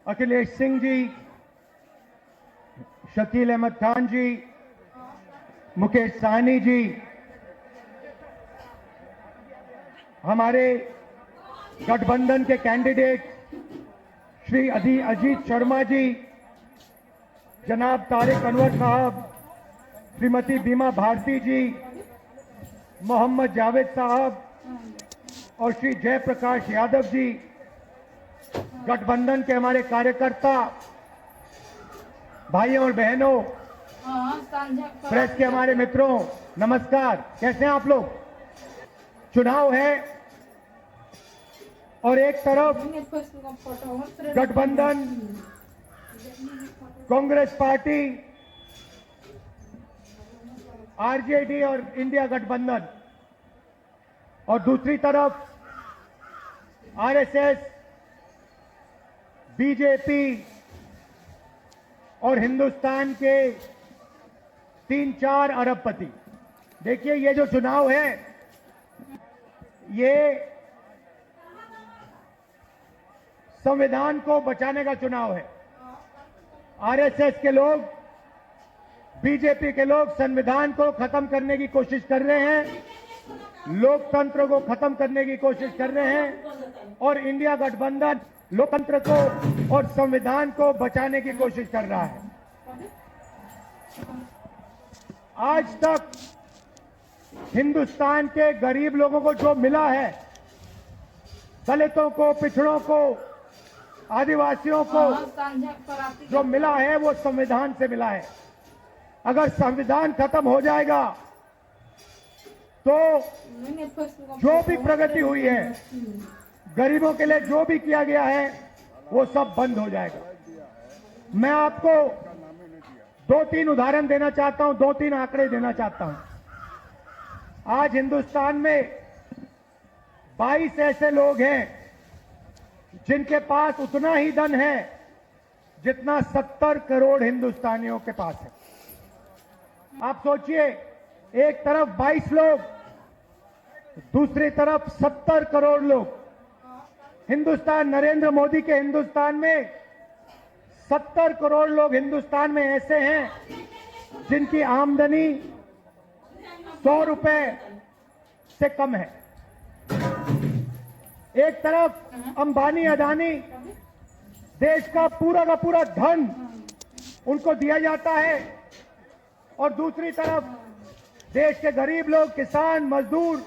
अखिलेश सिंह जी, शकील अहमद खान जी, मुकेश सहनी जी, हमारे गठबंधन के कैंडिडेट श्री अजीत शर्मा जी, जनाब तारिक अनवर साहब, श्रीमती बीमा भारती जी, मोहम्मद जावेद साहब और श्री जयप्रकाश यादव जी, गठबंधन के हमारे कार्यकर्ता, भाइयों और बहनों, प्रेस के हमारे मित्रों, नमस्कार। कैसे हैं आप लोग? चुनाव है और एक तरफ गठबंधन, कांग्रेस पार्टी, आरजेडी और इंडिया गठबंधन, और दूसरी तरफ आरएसएस, बीजेपी और हिंदुस्तान के 3-4 अरबपति। देखिए, ये जो चुनाव है, ये संविधान को बचाने का चुनाव है। आरएसएस के लोग, बीजेपी के लोग संविधान को खत्म करने की कोशिश कर रहे हैं, लोकतंत्र को खत्म करने की कोशिश कर रहे हैं, और इंडिया गठबंधन लोकतंत्र को और संविधान को बचाने की कोशिश कर रहा है। आज तक हिंदुस्तान के गरीब लोगों को जो मिला है, दलितों को, पिछड़ों को, आदिवासियों को जो मिला है, वो संविधान से मिला है। अगर संविधान खत्म हो जाएगा तो जो भी प्रगति हुई है, गरीबों के लिए जो भी किया गया है, वो सब बंद हो जाएगा। मैं आपको 2-3 उदाहरण देना चाहता हूं, 2-3 आंकड़े देना चाहता हूं। आज हिंदुस्तान में 22 ऐसे लोग हैं जिनके पास उतना ही धन है जितना 70 करोड़ हिंदुस्तानियों के पास है। आप सोचिए, एक तरफ 22 लोग, दूसरी तरफ 70 करोड़ लोग। हिंदुस्तान, नरेंद्र मोदी के हिंदुस्तान में 70 करोड़ लोग हिंदुस्तान में ऐसे हैं जिनकी आमदनी 100 रुपए से कम है। एक तरफ अंबानी, अदानी, देश का पूरा धन उनको दिया जाता है, और दूसरी तरफ देश के गरीब लोग, किसान, मजदूर,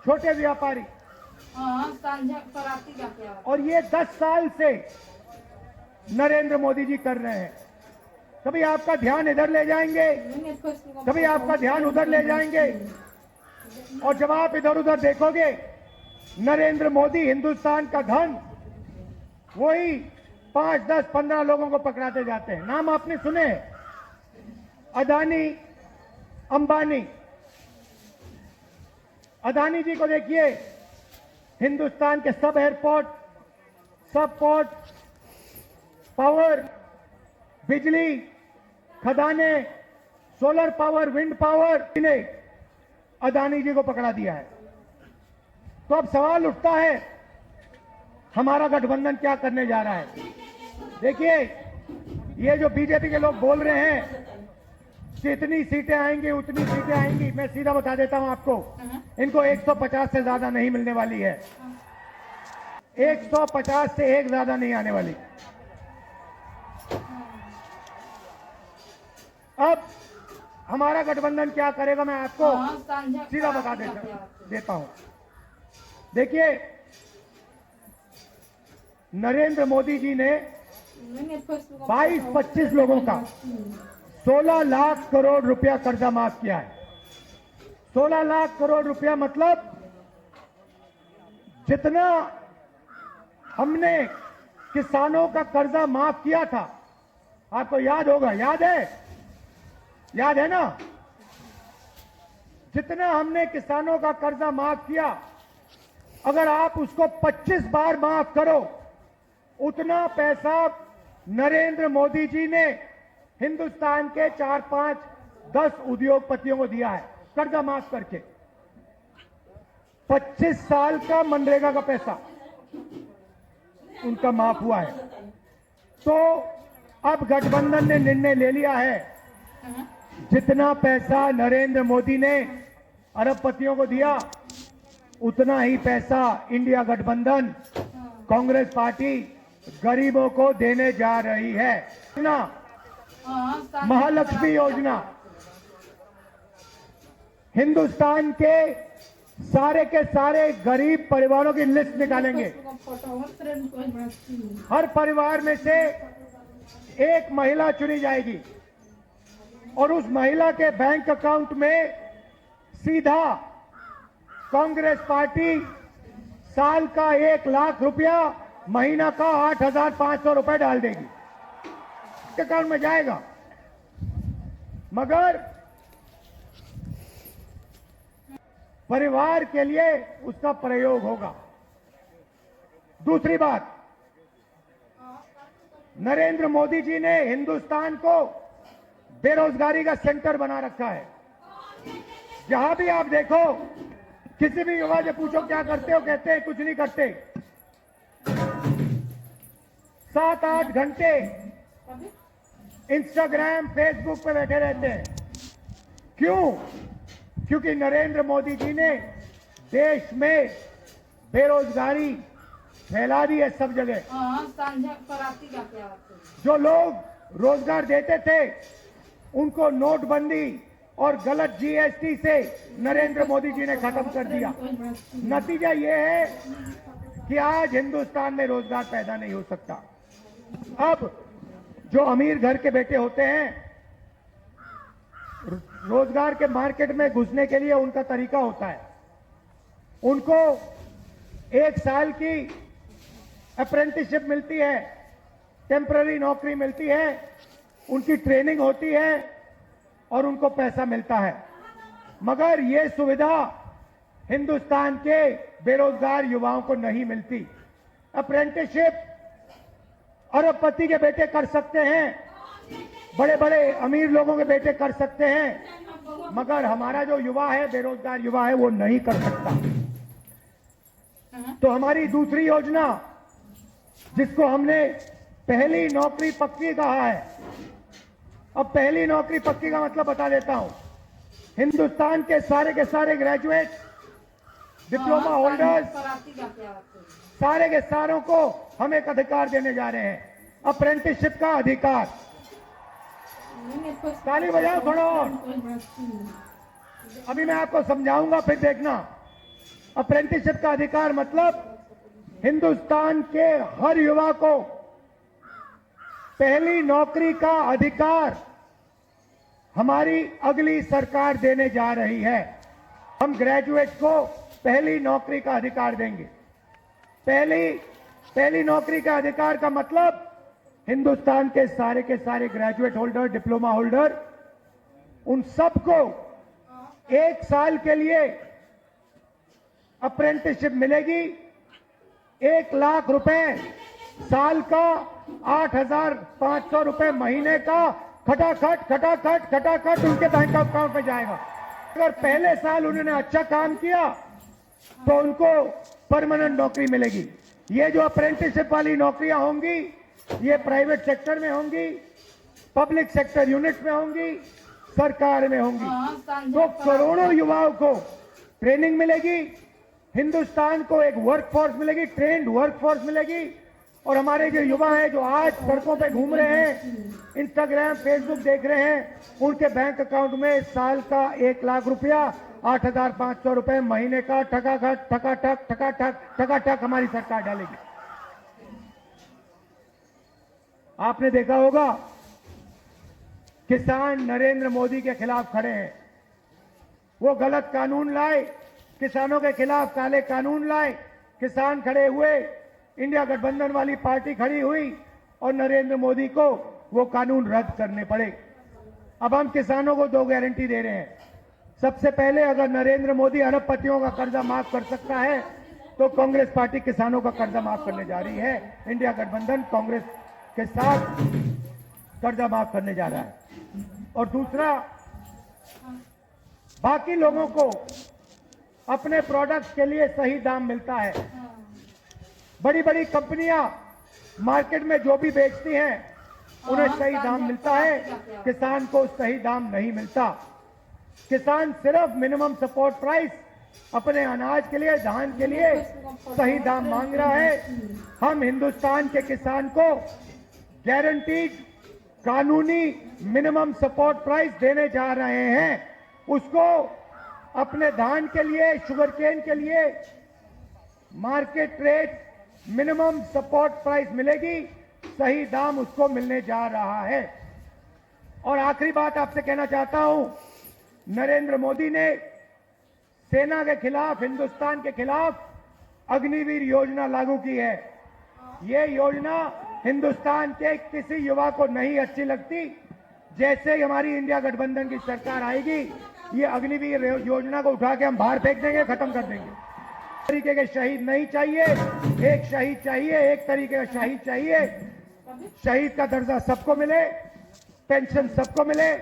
छोटे व्यापारी। और ये 10 साल से नरेंद्र मोदी जी कर रहे हैं। कभी आपका ध्यान इधर ले जाएंगे, कभी आपका ध्यान उधर ले जाएंगे, और जब आप इधर उधर देखोगे, नरेंद्र मोदी हिंदुस्तान का धन वही 5, 10, 15 लोगों को पकड़ाते जाते हैं। नाम आपने सुने, अदानी, अंबानी। अदानी जी को देखिए, हिंदुस्तान के सब एयरपोर्ट, सब पोर्ट, पावर, बिजली, खदाने, सोलर पावर, विंड पावर, इन्हें अदानी जी को पकड़ा दिया है। तो अब सवाल उठता है, हमारा गठबंधन क्या करने जा रहा है? देखिए, ये जो बीजेपी के लोग बोल रहे हैं कि इतनी सीटें आएंगी, उतनी सीटें आएंगी, मैं सीधा बता देता हूं आपको, इनको 150 से ज्यादा नहीं मिलने वाली है। 150 से एक ज्यादा नहीं आने वाली। अब हमारा गठबंधन क्या करेगा, मैं आपको सीधा बता देता हूं। देखिए, नरेंद्र मोदी जी ने 22-25 लोगों का 16 लाख करोड़ रुपया कर्जा माफ किया है। 16 लाख करोड़ रुपया मतलब जितना हमने किसानों का कर्जा माफ किया था, आपको याद होगा, याद है ना? जितना हमने किसानों का कर्जा माफ किया, अगर आप उसको 25 बार माफ करो, उतना पैसा नरेंद्र मोदी जी ने हिंदुस्तान के 4, 5, 10 उद्योगपतियों को दिया है, कर्जा माफ करके। 25 साल का मनरेगा का पैसा उनका माफ हुआ है। तो अब गठबंधन ने निर्णय ले लिया है, जितना पैसा नरेंद्र मोदी ने अरबपतियों को दिया उतना ही पैसा इंडिया गठबंधन कांग्रेस पार्टी गरीबों को देने जा रही है। महालक्ष्मी योजना हिंदुस्तान के सारे गरीब परिवारों की लिस्ट निकालेंगे। हर परिवार में से एक महिला चुनी जाएगी और उस महिला के बैंक अकाउंट में सीधा कांग्रेस पार्टी साल का 1 लाख रुपया, महीना का 8,500 रुपए डाल देगी, अकाउंट में जाएगा। मगर परिवार के लिए उसका प्रयोग होगा। दूसरी बात, नरेंद्र मोदी जी ने हिंदुस्तान को बेरोजगारी का सेंटर बना रखा है। जहां भी आप देखो, किसी भी युवा से पूछो क्या करते हो, कहते हैं कुछ नहीं करते। 7-8 घंटे इंस्टाग्राम, फेसबुक पे बैठे रहते हैं। क्यों? क्योंकि नरेंद्र मोदी जी ने देश में बेरोजगारी फैला दी है सब जगह। जो लोग रोजगार देते थे उनको नोटबंदी और गलत जीएसटी से नरेंद्र मोदी जी ने खत्म कर दिया। नतीजा ये है कि आज हिंदुस्तान में रोजगार पैदा नहीं हो सकता। अब जो अमीर घर के बेटे होते हैं, रोजगार के मार्केट में घुसने के लिए उनका तरीका होता है, उनको 1 साल की अप्रेंटिसशिप मिलती है, टेम्पररी नौकरी मिलती है, उनकी ट्रेनिंग होती है और उनको पैसा मिलता है। मगर ये सुविधा हिंदुस्तान के बेरोजगार युवाओं को नहीं मिलती। अप्रेंटिसशिप अरबपति के बेटे कर सकते हैं, बड़े बड़े अमीर लोगों के बेटे कर सकते हैं, मगर हमारा जो युवा है, बेरोजगार युवा है, वो नहीं कर सकता। तो हमारी दूसरी योजना, जिसको हमने पहली नौकरी पक्की कहा है, अब पहली नौकरी पक्की का मतलब बता देता हूं। हिंदुस्तान के सारे ग्रेजुएट, डिप्लोमा होल्डर्स, सारे के सारों को हम एक अधिकार देने जा रहे हैं, अप्रेंटिसशिप का अधिकार। ताली बजाओ थोड़ा और। अभी मैं आपको समझाऊंगा, फिर देखना। अप्रेंटिसशिप का अधिकार मतलब हिंदुस्तान के हर युवा को पहली नौकरी का अधिकार हमारी अगली सरकार देने जा रही है। हम ग्रेजुएट को पहली नौकरी का अधिकार देंगे। पहली नौकरी का अधिकार का मतलब हिंदुस्तान के सारे ग्रेजुएट होल्डर, डिप्लोमा होल्डर, उन सबको 1 साल के लिए अप्रेंटिसशिप मिलेगी। 1 लाख रुपए साल का, 8,500 रुपए महीने का, खटाखट उनके बैंक अकाउंट में जाएगा। अगर पहले साल उन्होंने अच्छा काम किया तो उनको परमानेंट नौकरी मिलेगी। ये जो अप्रेंटिसशिप वाली नौकरियां होंगी, ये प्राइवेट सेक्टर में होंगी, पब्लिक सेक्टर यूनिट में होंगी, सरकार में होंगी। तो करोड़ों युवाओं को ट्रेनिंग मिलेगी, हिंदुस्तान को एक वर्कफोर्स मिलेगी, ट्रेंड वर्कफोर्स मिलेगी। और हमारे जो युवा हैं, जो आज सड़कों पे घूम रहे हैं, इंस्टाग्राम, फेसबुक देख रहे हैं, उनके बैंक अकाउंट में साल का 1 लाख रुपया, 8,500 रुपए महीने का, ठकाठक हमारी सरकार डालेगी। आपने देखा होगा, किसान नरेंद्र मोदी के खिलाफ खड़े हैं। वो गलत कानून लाए, किसानों के खिलाफ काले कानून लाए, किसान खड़े हुए, इंडिया गठबंधन वाली पार्टी खड़ी हुई और नरेंद्र मोदी को वो कानून रद्द करने पड़े। अब हम किसानों को 2 गारंटी दे रहे हैं। सबसे पहले, अगर नरेंद्र मोदी अरबपतियों का कर्जा माफ कर सकता है तो कांग्रेस पार्टी किसानों का कर्जा माफ करने जा रही है। इंडिया गठबंधन कांग्रेस के साथ कर्जा माफ करने जा रहा है। और दूसरा, बाकी लोगों को अपने प्रोडक्ट्स के लिए सही दाम मिलता है। बड़ी बड़ी कंपनियां मार्केट में जो भी बेचती हैं उन्हें सही दाम मिलता है, किसान को सही दाम नहीं मिलता। किसान सिर्फ मिनिमम सपोर्ट प्राइस अपने अनाज के लिए, धान के लिए सही दाम मांग रहा है। हम हिंदुस्तान के किसान को गारंटीड कानूनी मिनिमम सपोर्ट प्राइस देने जा रहे हैं। उसको अपने धान के लिए, शुगर केन के लिए market rate minimum support price मिलेगी, सही दाम उसको मिलने जा रहा है। और आखिरी बात आपसे कहना चाहता हूं, नरेंद्र मोदी ने सेना के खिलाफ, हिंदुस्तान के खिलाफ अग्निवीर योजना लागू की है। ये योजना हिंदुस्तान के किसी युवा को नहीं अच्छी लगती। जैसे ही हमारी इंडिया गठबंधन की सरकार आएगी, ये अग्निवीर योजना को उठा के हम बाहर फेंक देंगे, खत्म कर देंगे। तरीके के शहीद नहीं चाहिए, एक शहीद चाहिए, एक तरीके का शहीद चाहिए। शहीद का दर्जा सबको मिले, पेंशन सबको मिले,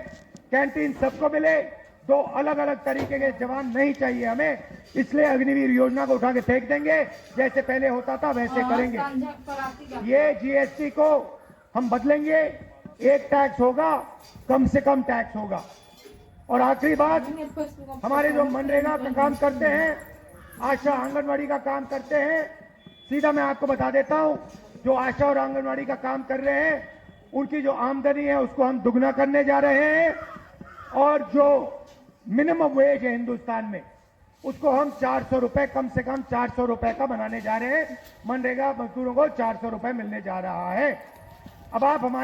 कैंटीन सबको मिले। दो अलग अलग तरीके के जवान नहीं चाहिए हमें, इसलिए अग्निवीर योजना को उठा के फेंक देंगे। जैसे पहले होता था वैसे करेंगे। ये जीएसटी को हम बदलेंगे, एक टैक्स होगा, कम से कम टैक्स होगा। और आखिरी बात, हमारे जो मनरेगा का काम करते हैं, आशा आंगनवाड़ी का काम करते हैं, सीधा मैं आपको बता देता हूं, जो आशा और आंगनवाड़ी का काम कर रहे हैं उनकी जो आमदनी है उसको हम दुगना करने जा रहे हैं। और जो मिनिमम वेज है हिंदुस्तान में, उसको हम 400 रुपए, कम से कम 400 रुपए का बनाने जा रहे हैं। मनरेगा मजदूरों को 400 रुपए मिलने जा रहा है। अब आप हमारे